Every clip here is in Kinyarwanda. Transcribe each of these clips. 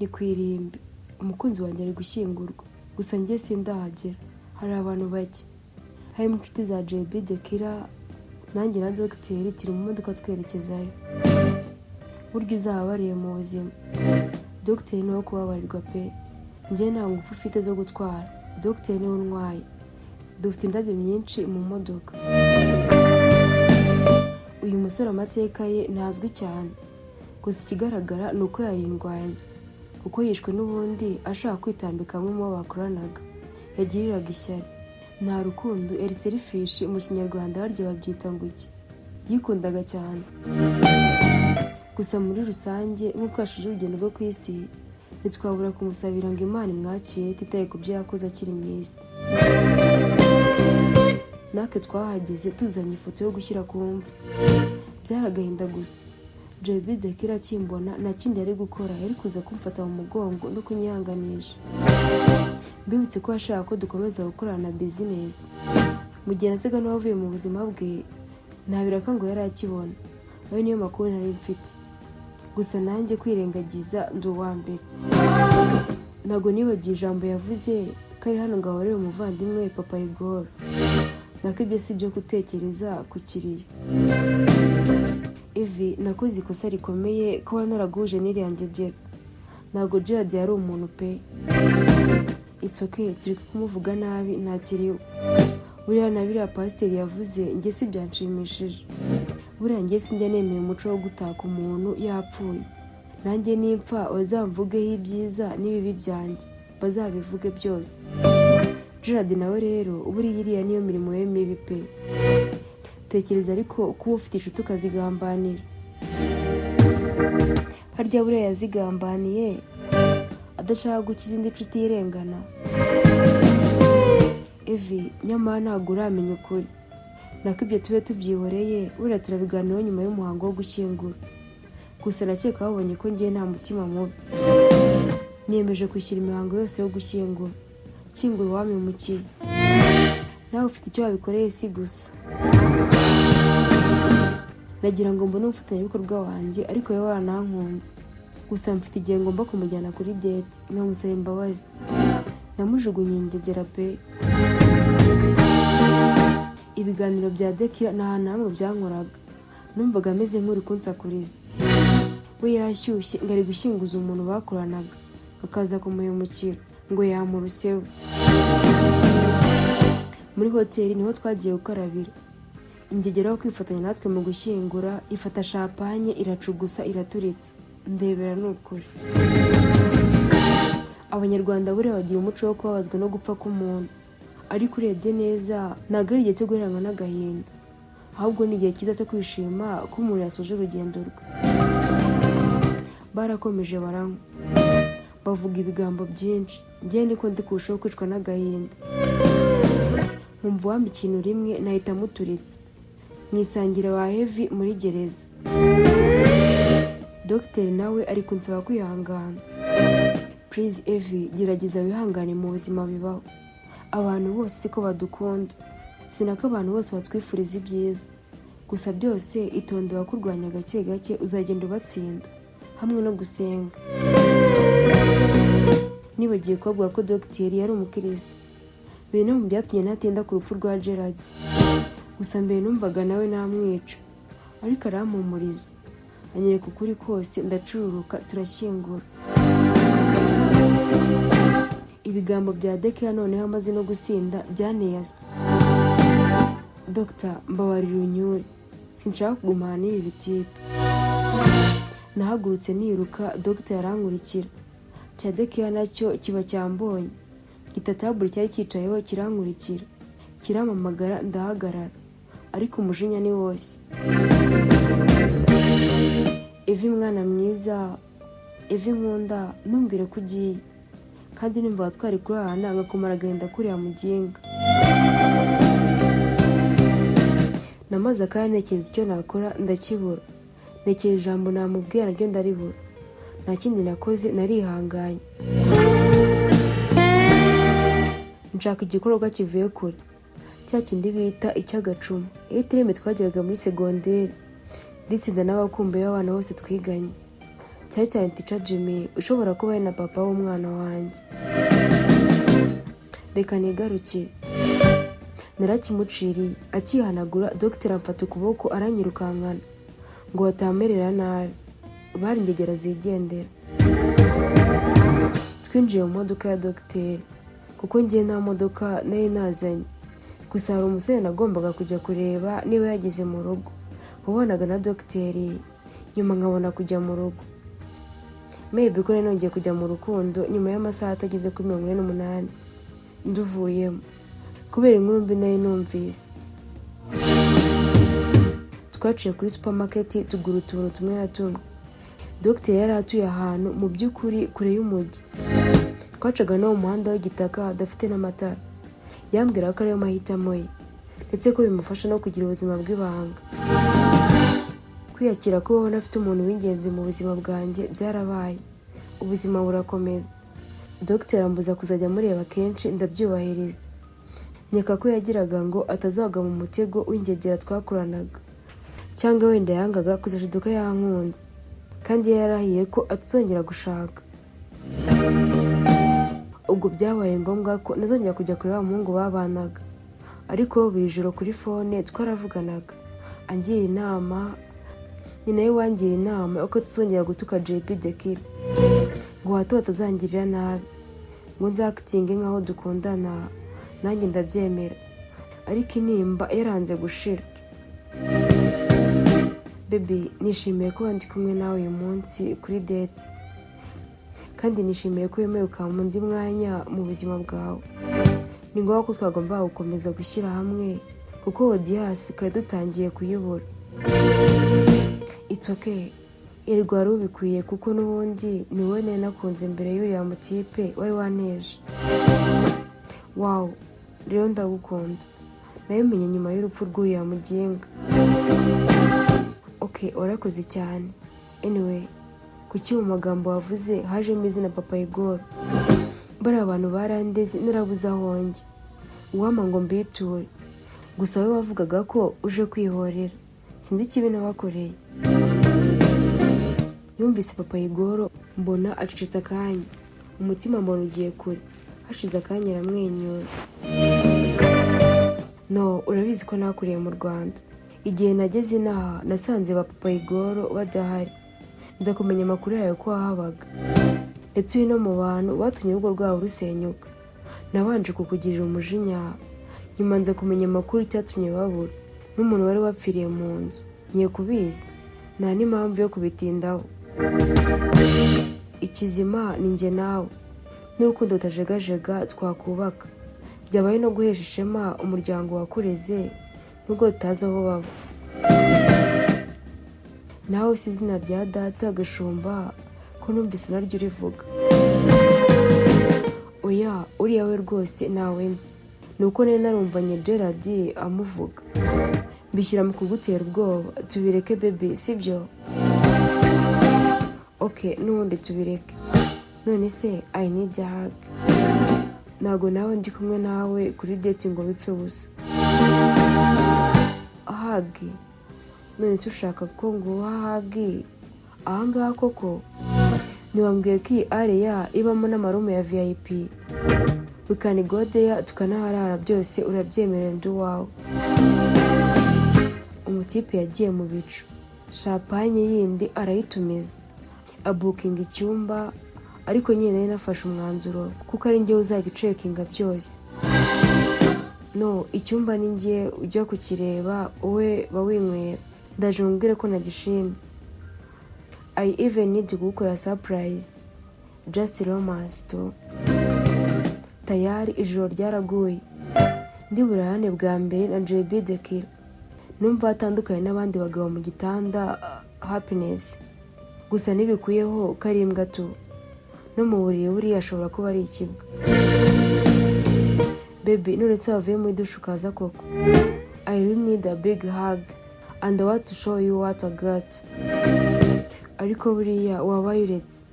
ni ku irimbi, umukunzi wanjye ari gushyingurwa, gusa njye sindahagera, hari abantu bake, harimo inshuti za Gerard, nanjye na Dogiteri turi mu modoka twerekezayo. Burya uzahabariye mu buzima, Dogiteri ni uwo kubabarirwa pe, njye nta ngufu ufite zo gutwara, Dogiteri ni we untwaye, dufite indabyo nyinshi mu modoka. Uyu musore amateka ye ntazwi cyane, gusa ikigaragara ni uko yarindwanye, kuko yishwe n'ubundi ashaka kwitambika mu bo bakoranaga, yagiriraga ishyari. Nta rukundo, eri serifishi mu kinyarwanda barya babyita ngo iki, yikundaga cyane. Gusa muri rusange nk'uko yashoje urugendo rwo ku isi, ntitwabura kumusabira ngo Imana imwakire ititaye ku byo yakoze akiri mu isi. Natwe twahageze tuzanye ifoto yo gushyira ku mva, byaragahinda gusa. Gerard akimbona nta kindi yari gukora, yari kuza kumfata mu mugongo no kunyihanganisha. Mbibutse ko ashaka ko dukomeza gukorana bizinesi. Mu gihe nasaga n'uwavuye mu buzima bwe, nta biraka ngo yari akibona, ayo niyo makuru nari mfite. Gusa nanjye kwirengagiza ndi uwa mbere. Ntabwo nibagiye ijambo yavuze ko ari hano ngo ahorere umuvandimwe papa Igor. Nako ibyo si byo gutekereza ku kiriyo. Evi, nakoze ikosa rikomeye kuba naraguje n'iriya ngegera. Ntabwo Gerard yari umuntu pe. It's okay, turi kumuvuga nabi ntakiriwe. Buriya na biriya pasiteri yavuze njye si byanshimishije. Buriya njye sinjya nemeye umuco wo gutaka umuntu yapfuye. Nanjye nimpfa bazamvugeho ibyiza n'ibibi byanjye, bazabivuge byose. Gerard nawe rero buriya iriya niyo mirimo ye mibi pe. Tekereza ariko kuba ufite inshuti ukazigambanira. Harya buriya yazigambaniye adashaka gukiza indi nshuti irengana. Evi, nyamara ntabwo uramenya ukuri. Nako ibyo tube tubyihoreye, buriya turabiganiraho nyuma y'umuhango wo gushyingura. Gusa nakeka babonye ko ngiye nta mutima mubi. Niyemeje kwishyura imihango yose yo gushyingura. Shyingura uwampemukiye. Nawe ufite icyo wabikoreye si gusa. Nagira ngo mbone umufatanyabikorwa wanjye, ariko yewe waranankunze. Gusa mfite igihe ngomba kumujyana kuri date, nkamusaba imbabazi. Namujugunye ingegera pe. Ibiganiro bya Dekira nta hantu hamwe byankoraga. Numvaga ameze nk'uri kunsakuriza. We yashyushye ngo ari gushyinguza umuntu bakoranaga, akaza kumuhemukira ngo yamuruseho. Muri hoteli niho twagiye gukarabira. Ingegera wo kwifatanya natwe mu gushyingura, ifata champagne iracugusa iraturitse. Ndebera n'ukuri. Abanyarwanda buriya bagira umuco wo kubabazwa no gupfa k'umuntu, ariko urebye neza ntabwo ari igihe cyo guheranwa n'agahinda, ahubwo ni igihe cyiza cyo kwishima ko umuntu yasoje urugendo rwe. Barakomeje baranywa, bavuga ibigambo byinshi, njye niko ndi kurushaho kwicwa n'agahinda. Nkumva wampa ikintu rimwe nahita muturitse, mwisangira ba heavy muri gereza. Dogiteri nawe ari kunsaba kwihangana. Please Evie, gerageza wihangane mu buzima bibaho. Abantu bose siko badukunda, sinako abantu bose batwifuriza ibyiza. Gusa byose itonde bakurwanya gake gake uzagenda ubatsinda, hamwe no gusenga. Nibagiye kuvuga ko Dogiteri yari umukristo. Biri no mu byatumye natinda ku rupfu rwa Gerard. Gusa mbere numvaga nawe namwica, ariko arampumuriza. Anyereka ukuri kose, ndacururuka, turashyingura. Ibigambo bya Dekira noneho amaze no gusinda byanteye asya. Dr. Mbabarira unyure, sinshaka kugumana n'ibi bitipe. Nahagurutse niruka, Dr. yarankurikira. Cya Dekira nacyo kiba cyambonye. Gitataburi cyari cyicayeho kirankurikira, kiramamagara, ndahagarara, ariko umujinya ni wose. Evi mwana mwiza, Evi nkunda, ntumbwire ko ugiye, kandi nimba twari kurahana ngakumara agahinda kuriya muginga. Namaze akanya ntekereza icyo nakora, ndakibura. Ntekereza ijambo namubwira naryo ndaribura. Nta kindi nakoze, narihanganye. Nshaka igikorwa kivuye kure, cya kindi bita icy'agacuma. Iyo tireme twageraga muri segonderi, nditsinda n'abakumbuye abana bose twiganye. cyane cyane tica Jimmy ushobora kuba ari na papa w'umwana wanjye. Reka nigarukire. Narakimuciriye akihanagura dogiteri amfata ukuboko aranyirukankana ngo batamerera nabi, bari ingegera zigendera. Twinjiye mu modoka ya dogiteri kuko ngiye nta modoka nayo nazanye, gusa hari umusore nagombaga kujya kureba niba yageze mu rugo. Wabonaga na dogiteri nyuma nkabona kujya mu rugo. Maybe ko nongeye kujya mu rukundo nyuma y'amasaha atageze kuri 48 nduvuyemo kubera inkuru mbi nayo numvise. Twaciye kuri supermarket tugura utuntu tumwe na tumwe. Dogiteri yari atuye ahantu mu by'ukuri kure y'umujyi. Twacaga no mu muhanda w'igitaka adafite n'amatara. Yambwira ko ariyo mahitamo ye ndetse ko bimufasha no kugira ubuzima bw'ibanga. Kwiyakira ko ubona afite umuntu w'ingenzi mu buzima bwanjye byarabaye. Ubuzima burakomeza. Dogiteri ambuza kuzajya mureba kenshi, ndabyubahiriza. Nyeka ko yagiraga ngo atazaga mu mutego w'ingegera twakuranaga, cyangwa wenda yangaga kuzashiduka yankunze, kandi yarahiye ko atazongera gushaka. Ubwo byabaye ngombwa ko nazongera kujya kureba umuhungu babanaga, ariko buri joro kuri phone twaravuganaga angira inama. Ni nawe wangira inama uko tuzongera gutuka Dekira ngo hato batazangirira nabi, ngo nzakitinge nkaho dukundana. Nanjye ndabyemera, ariko inimba yaranze gushira. Baby, nishimiye ko ndi kumwe nawe uyu munsi kuri date, kandi nishimiye ko wemeye ukampa undi mwanya mu buzima bwawe. Ni ngombwa ko twagomba gukomeza gushyira hamwe kuko Odias twari dutangiye kuyibura. It's okay, erwa wari ubikwiye kuko n'ubundi ni wowe nari nakunze mbere y'uriya mutipe wari waneje. Wow, rero ndagukunda. Nabimenye nyuma y'urupfu rw'uriya mugenga. Okay, urakoze cyane. Anyway, kuki mu magambo wavuze hajemo izina Papa Igor? Bari abantu barandeze narabuze aho njye. Uwama ngo mbiture. Gusa we wavugaga ko uje kwihorera. Sinzi ikibi nabakoreye. Yumvise Papa Igor mbona acecetse akanya. Umutima mbona ugiye kure. Hashize akanya aramwenyura. No, urabizi ko nakuriye mu Rwanda. Igihe nageze inaha nasanze ba Papa Igor badahari. Nza kumenya amakuru yayo ko wahabaga, ndetse uyu no mu bantu batumye urugo rwabo rusenyuka. Nabanje kukugirira umujinya, nyuma nza kumenya amakuru cyatumye babura n'umuntu wari wapfiriye mu nzu. Ngiye kubizi, nta n'impamvu yo kubitindaho. Ikizima ni njye nawe, n'urukundo utajegajega twakubaka. Byabaye no guhesha ishema umuryango wakureze nubwo utazi aho baba. Nawe si izina rya data Gashumba ko numvise naryo urivuga. Oya, uriya we rwose nawe nzi. Nuko nari narumvanye Gerard amuvuga. Mbishyira mu kugutera ubwoba. Tubireke baby, sibyo? Okay, n'ubundi tubireke. None se I need a hug. Ntago nawe ndi kumwe nawe kuri date ngo bipfe busa. Hug? None se ushaka ko nguha hug? Ahangaha koko niwambwiye ko iyi area ibamo n'amarume ya VIP. We can go there tukanaharara byose, urabyemerera ndi wawe. Umutipe yagiye mu bicu. Champagne yindi arayitumiza. Abukinga icyumba, ariko nyine nari nafashe umwanzuro kuko ari njye uzabicekinga byose. No, icyumba ni njye ujya kukireba, wowe bawinywera. Ndaje umbwire ko nagishimye. I even need gukora surprise. Just romance to. Tayari ijoro ryaraguye. Ndi burane bwa mbere na Dekira. Numva atandukanye n'abandi bagabo mu gitanda. Happiness. Gusa nibikuyeho karimbwa tu. No mu buriri buriya ashobora kuba ari ikibwa. Baby, none se wavuye mu idusha ukaza koko? I really need a big hug and I want to show you what I got. Ariko buriya wabaye uretse.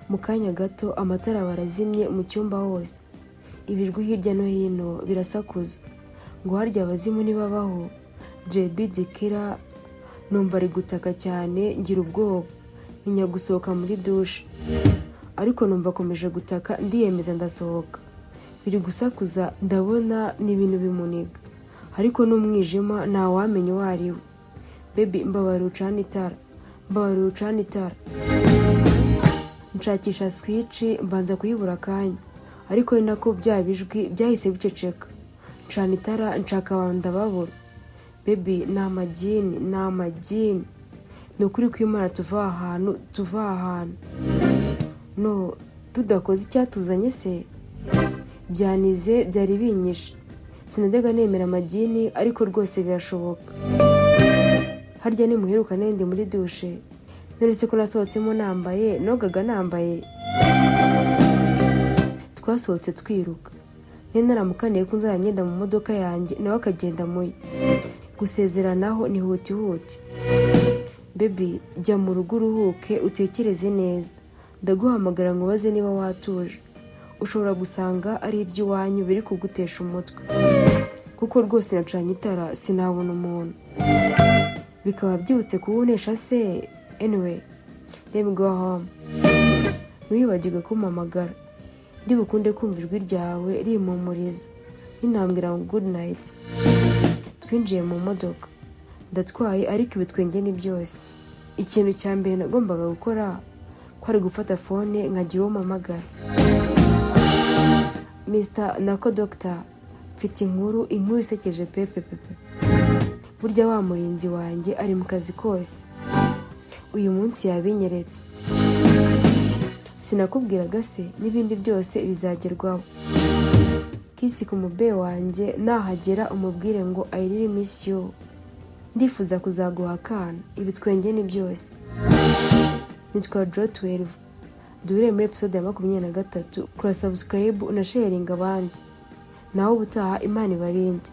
Mu kanya gato amatara barazimye mu cyumba hose. Ibirwi hirya no hino birasakuza. Ngo harya abazimu nibabaho. Dekira numva ari gutaka cyane, ngira ubwoba. ntinya gusohoka muri dushe, ariko numva akomeje gutaka, ndiyemeza ndasohoka. Biri gusakuza, ndabona ni ibintu bimuniga, ariko n'umwijima ntawamenya uwo ari we. Baby, mbabarira ucane itara, mbabarira ucane itara. Nshakisha switch, mbanza kuyibura akanya, ariko ni nako bya bijwi byahise biceceka. Ncana itara, nshaka abantu ndababura. Baby, ni Amajyini, ni Amajyini. Ni ukuri kw'Imana tuva ahantu. No, tudakoze icyatuzanye se? Byanize, byari binyishe. Sinajyaga nemera Amajyini, ariko rwose birashoboka. Harya nimuherukane ndi muri dushe, none ko nasohotsemo nambaye, nogaga nambaye. Twasohotse twiruka. Nari naramukaniye ko nzagenda mu modoka yanjye, nawe akagenda muye. Gusezeranaho ni huti. Baby, jya mu rugo uruhuke, utekereze neza. Ndaguhamagara ngo baze niba watuje. Ushobora gusanga ari iby'iwanyu biri kugutesha umutwe, kuko rwose nacanye itara sinabona umuntu. Bikaba byibutse kuwunesha se. Anyway, let me go home. Ntiwibagirwe kumpamagara. Ndi bukunde kumva ijwi ryawe rimpumuriza, rinambwira ngo good night. Twinjiye mu modoka. Ndatwaye, ariko ibitwenge ni byose. Ikintu cya mbere nagombaga gukora kwari gufata phone nkagira uwo mpamagara. Mr. Nako Doctor, mfite inkuru isekeje pepe. Burya wa murinzi wanjye ari mu kazi kose. Uyu munsi yabinyeretse. Sinakubwiraga se n'ibindi byose bizagerwaho. Kisi ku mube wanjye, nahagera umubwire ngo I really miss you. Ndifuza kuzaguha akana, ibitwenge ni byose. Nitwa Gerard. Duhure muri episode ya 23. Kora subscribe unasharinga abandi. Naho ubutaha, Imana ibarinde.